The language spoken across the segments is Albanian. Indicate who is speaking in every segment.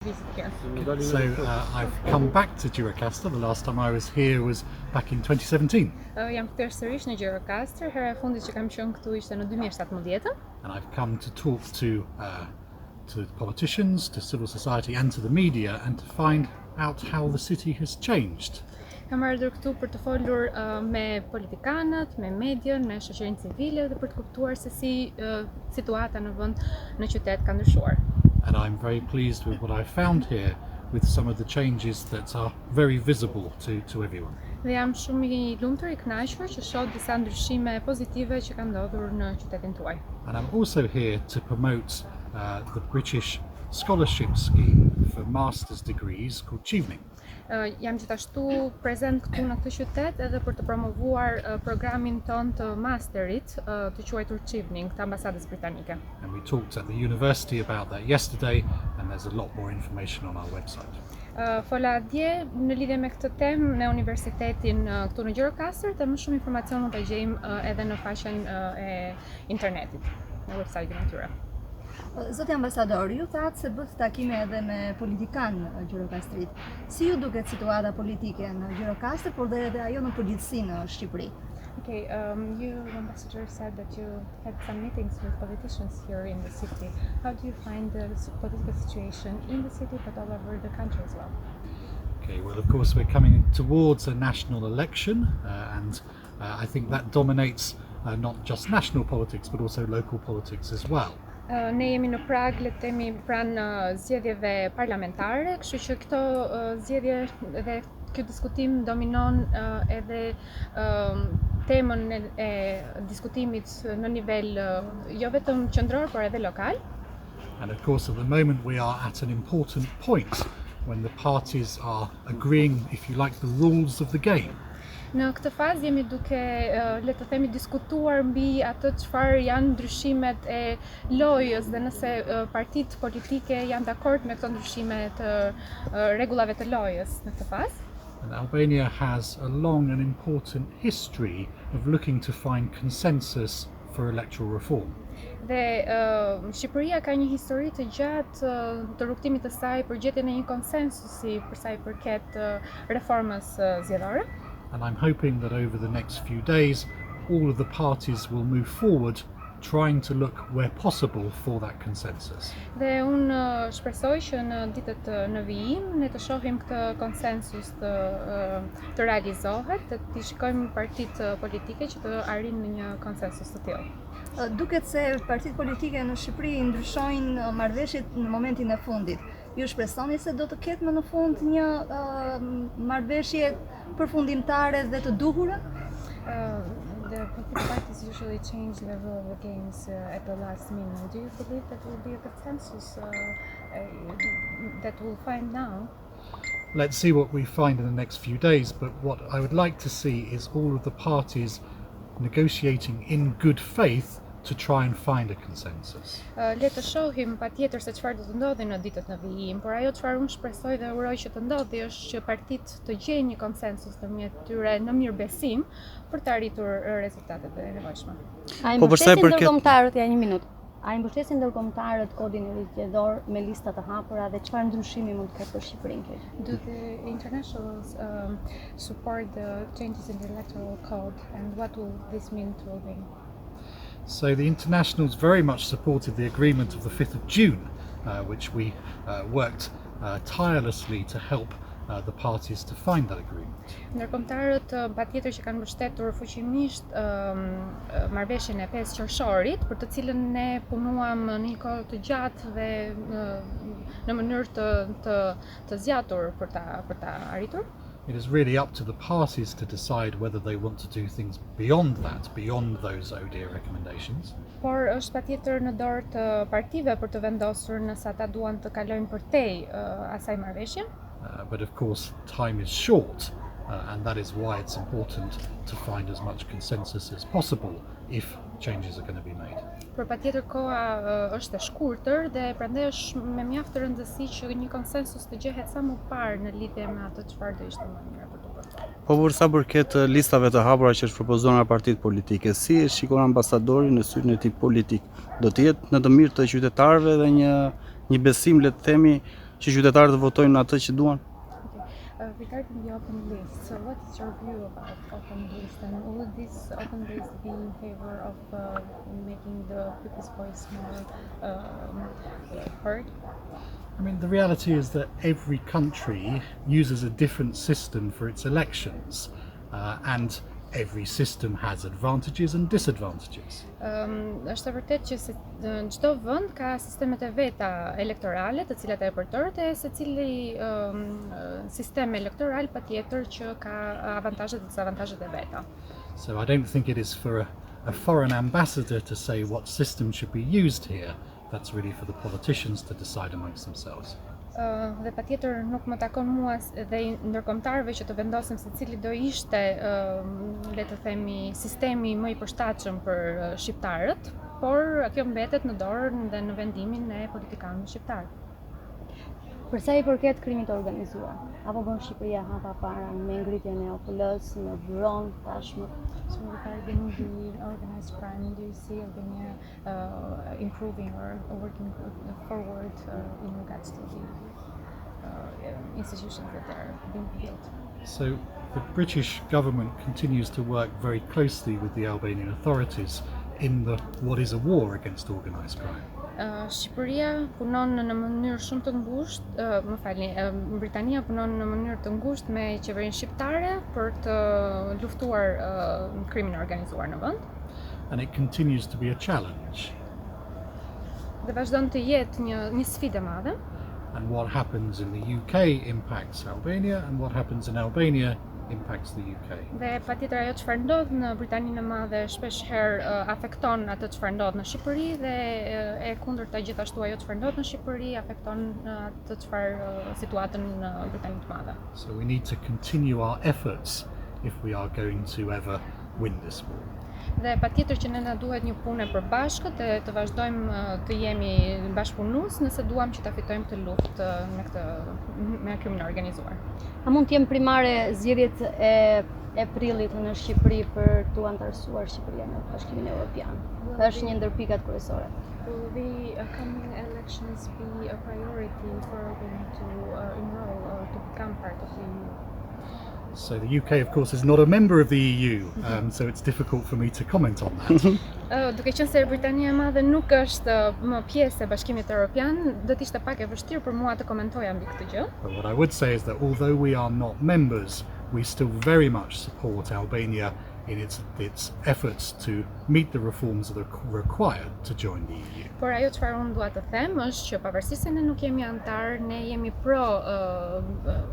Speaker 1: visit here.
Speaker 2: So I've come back to Gjirokastra. The last time I was here was back in 2017.
Speaker 1: Jam kthyer sërish në Gjirokastër. Hera e fundit që kam qenë këtu ishte në 2017.
Speaker 2: And I've come to talk to politicians, to civil society and to the media and to find out how the city has changed.
Speaker 1: Kam ardhur këtu për të folur me politikanët, me median, me shoqërinë civile dhe për të kuptuar se si situata në vend, në qytet ka ndryshuar.
Speaker 2: And I'm very pleased with what I found here, with some of the changes that are very visible to everyone.
Speaker 1: Dhe jam shumë I lumtur, I kënaqur që shoh disa ndryshime pozitive që kanë ndodhur në qytetin tuaj.
Speaker 2: And I'm also here to promote the British scholarship scheme for master's degrees called Chevening.
Speaker 1: Jam gjithashtu prezent këtu në këtë qytet edhe për të promovuar programin ton të masterit të quajtur Chevening të Ambasadës britanike.
Speaker 2: And we talked at the university about that yesterday, and there's a lot more information on our website.
Speaker 1: Fola dje në lidhje me këtë temë në universitetin këtu në Gjirokastër, dhe më shumë informacion mund ta gjejmë edhe në faqen e internetit, në website-in e tyre.
Speaker 3: Zoti Ambasadori, ju thatë se bët takime edhe me politikanë në Gjirokastrit. Si ju duket situata politike në Gjirokastër, por dhe edhe ajo në përgjithësi në Shqipëri?
Speaker 1: Okay, you, Ambassador, said that you had some meetings with politicians here in the city. How do you find the political situation in the city, but all over the country as well?
Speaker 2: Okay, well, of course, we're coming towards a national election, and I think that dominates not just national politics, but also local politics as well.
Speaker 1: Ne jemi në prag, le të themi, pranë zgjedhjeve parlamentare, kështu që këto zgjedhje dhe ky diskutim dominon edhe temën e diskutimit në nivel jo vetëm qendror, por edhe lokal.
Speaker 2: And of course, at the moment, we are at an important point when the parties are agreeing, if you like, the rules of the game.
Speaker 1: Në këtë fazë jemi duke, le të themi, diskutuar mbi atë çfarë janë ndryshimet e lojës dhe nëse partitë politike janë dakord me këto ndryshime të rregullave të lojës në këtë fazë.
Speaker 2: And Albania has a long and important history of looking to find consensus for electoral reform.
Speaker 1: Dhe Shqipëria ka një histori të gjatë të rrugtimit të saj për gjetjen e një konsensusi për sa I përket reformës zgjedhore.
Speaker 2: And I'm hoping that over the next few days, all of the parties will move forward, trying to look where possible for that consensus.
Speaker 1: Dhe unë shpresoj që në ditët në vijim ne të shohim këtë konsensus të realizohet, të shikojmë partitë politike që të arrijnë në një konsensus të tillë.
Speaker 3: Duket se partitë politike në Shqipëri ndryshojnë marrëveshjet në momentin e fundit. Ju shpresoni se do të ketë më në fund një marrëveshje përfundimtare dhe të duhurën?
Speaker 1: The political parties usually change the rule of the games at the last minute. Do you believe that will be a consensus that we'll find now?
Speaker 2: Let's see what we find in the next few days, but what I would like to see is all of the parties negotiating in good faith to try and find a consensus.
Speaker 1: Le të shohim patjetër se çfarë do të ndodhi në ditët në vijim, por ajo çfarë unë shpresoj dhe uroj që të ndodhi është që partitë të gjejnë një konsensus ndërmjet tyre në mirëbesim për të arritur rezultatet e nevojshme.
Speaker 4: A I mbështesin ndërkombëtarët, ja një minutë. A I mbështesin ndërkombëtarët kodin e zgjedhor me lista të hapura dhe çfarë ndryshimi mund të ketë për Shqipërinë kjo?
Speaker 1: Do the internationals support the changes in the electoral code, and what will this mean to Albania?
Speaker 2: So the internationals very much supported the agreement of the 5th of June, which we worked tirelessly to help the parties to find that agreement.
Speaker 1: Ndërkombëtarët patjetër që kanë mbështetur fuqimisht marrëveshjen e 5 qershorit, për të cilën ne punuam në një kohë të gjatë dhe në mënyrë të zgjatur për ta arritur.
Speaker 2: It is really up to the parties to decide whether they want to do things beyond that, beyond those ODA recommendations.
Speaker 1: Por është patjetër në dorë të partive për të vendosur nëse ata duan të kalojnë përtej asaj marrëveshje.
Speaker 2: But of course, time is short, and that is why it's important to find as much consensus as possible if changes are going to be made.
Speaker 1: Por patjetër koha është e shkurtër dhe prandaj është me mjaft rëndësi që një konsensus të gjehet sa më parë në lidhje me atë çfarë do ishte më mirë për të bërë.
Speaker 5: Po për sa përket listave të hapura që është propozuar nga partitë politike, si e shikon ambasadori në syrin e tij politik? Do të jetë në të mirë të qytetarëve dhe një besim, le të themi, që qytetarët votojnë atë që duan?
Speaker 1: Regarding the open list, so what is your view about open list, and would this open list be in favor of making the people's voice more heard?
Speaker 2: I mean, the reality is that every country uses a different system for its elections, and every system has advantages and disadvantages.
Speaker 1: Është e vërtetë që çdo vend ka sistemet e veta elektorale, të cilat e përdoret, e secili sistem elektoral patjetër që ka avantazhet dhe dizavantazhet e veta.
Speaker 2: So I don't think it is for a foreign ambassador to say what system should be used here. That's really for the politicians to decide amongst themselves.
Speaker 1: Dhe patjetër nuk më takon mua dhe ndërkombëtarëve që të vendosim se cili do ishte, le të themi, sistemi më i përshtatshëm për shqiptarët, por kjo mbetet në dorën dhe në vendimin e politikanëve shqiptar.
Speaker 4: Për sa i përket krimit të organizuar, apo bën Shqipëria hapa para me ngritjen e OPL-s në byron tashmë?
Speaker 1: So regarding the organized crime, do you see Albania improving or working forward in regards to the institutions that are being built?
Speaker 2: So the British government continues to work very closely with the Albanian authorities in what is a war against organised crime.
Speaker 1: Shqipëria punon në mënyrë shumë të ngushtë, më falni, Britania punon në mënyrë të ngushtë me qeverinë shqiptare për të luftuar krimin e organizuar në vend.
Speaker 2: And it continues to be a challenge.
Speaker 1: Dhe vazhdon të jetë një sfidë e madhe.
Speaker 2: And what happens in the UK impacts Albania, and what happens in Albania impacts the UK.
Speaker 1: Dhe patjetër ajo çfarë ndodh në Britaninë e Madhe shpesh herë afekton atë çfarë ndodh në Shqipëri, dhe e kundërta gjithashtu ajo çfarë ndodh në Shqipëri afekton atë çfarë situatën në Britaninë e Madhe.
Speaker 2: So we need to continue our efforts if we are going to ever win this war.
Speaker 1: Dhe patjetër që ne na duhet një punë e përbashkët dhe të vazhdojmë të jemi bashkëpunues nëse duam që ta fitojmë këtë luftë me krimin e organizuar.
Speaker 4: A mund të jem primare zgjedhjet e prillit në Shqipëri për t'u antarësuar Shqipëria në Bashkimin Evropian? Është një ndër pikat kryesore.
Speaker 1: Will the coming elections be a priority for Albania to enroll or to become part of the EU?
Speaker 2: So the UK, of course, is not a member of the EU, so it's difficult for me to comment on that.
Speaker 1: Duke qenë se Britania e Madhe nuk është më pjesë e Bashkimit Evropian, do të ishte pak e vështirë për mua të komentoja mbi këtë gjë.
Speaker 2: But what I would say is that although we are not members, we still very much support Albania in its efforts to meet the reforms that are required to join the EU.
Speaker 1: Por ajo çfarë unë dua të them është që pavarësisht se ne nuk jemi antar, ne jemi pro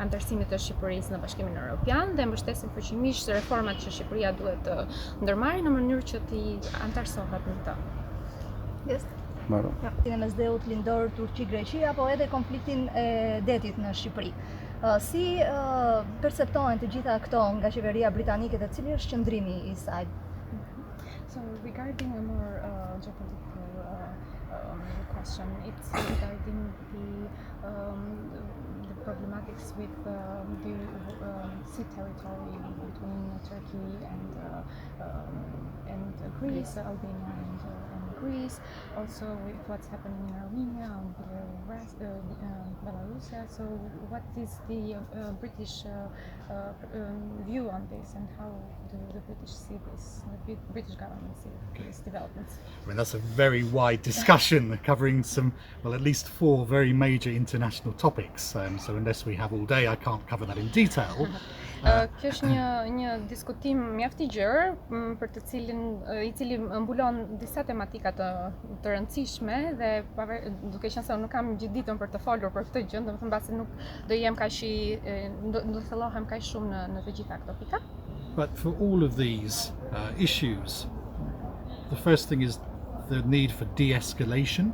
Speaker 1: antarësimit të Shqipërisë në Bashkimin Evropian dhe mbështesim fuqimisht reformat që Shqipëria duhet të ndërmarrë në mënyrë që të antarësohet në të.
Speaker 3: Yes.
Speaker 5: Maro.
Speaker 3: Në mesdheut lindor Turqi-Greqi apo edhe konfliktin e detit në Shqipëri. Si perceptohen të gjitha këto nga qeveria britanike dhe cili është qëndrimi i saj?
Speaker 1: So regarding a more geopolitical question, it's regarding the problematics with the sea territory between Turkey and Greece, Albania and Greece, also with what's happening in Armenia and Belarus. So what is the British view on this, and how do the British see this, the British government see these developments?
Speaker 2: I mean, that's a very wide discussion covering at least 4 very major international topics. So unless we have all day, I can't cover that in detail.
Speaker 1: Kjo është një diskutim mjaft i gjerë për të i cili mbulon disa tematika të rëndësishme, dhe duke qenë se unë nuk kam gjithë ditën për të folur për këtë gjë, domethënë mbasi nuk do jem do thellohem kaq shumë në të gjitha këto pika.
Speaker 2: But for all of these issues, the first thing is the need for de-escalation,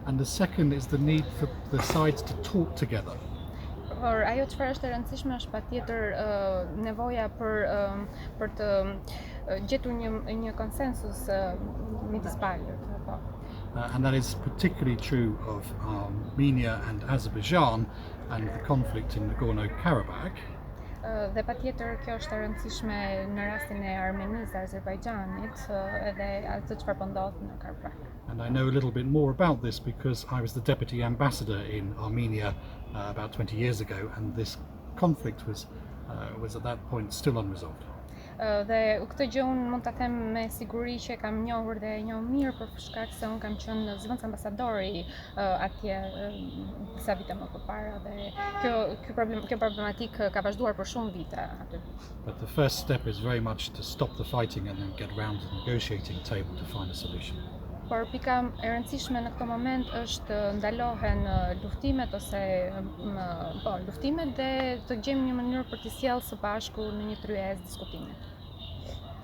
Speaker 2: and the second is the need for the sides to talk together.
Speaker 1: Por ajo çfarë është e rëndësishme është patjetër nevoja për të gjetur një konsensus midis palëve.
Speaker 2: And that is particularly true of Armenia and Azerbaijan and the conflict in Nagorno-Karabakh.
Speaker 1: Dhe patjetër kjo është e rëndësishme në rastin e Armenisë, Azerbajxhanit edhe atë çfarë po ndodh në Karabakh.
Speaker 2: And And I know a little bit more about this because I was the deputy ambassador in Armenia about 20 years ago, and this conflict was at that point still unresolved.
Speaker 1: Dhe këtë gjë unë mund ta them me siguri që kam njohur dhe e njoh mirë për shkak se unë kam qenë zëvendës ambasadori atje disa vite më përpara dhe kjo problematikë ka vazhduar për shumë vite aty.
Speaker 2: But the first step is very much to stop the fighting and then get round to the negotiating table to find a solution.
Speaker 1: Por pika e rëndësishme në këtë moment është ndalohen luftimet ose luftimet dhe të gjejmë një mënyrë për të sjellë së bashku në një tryezë diskutimi.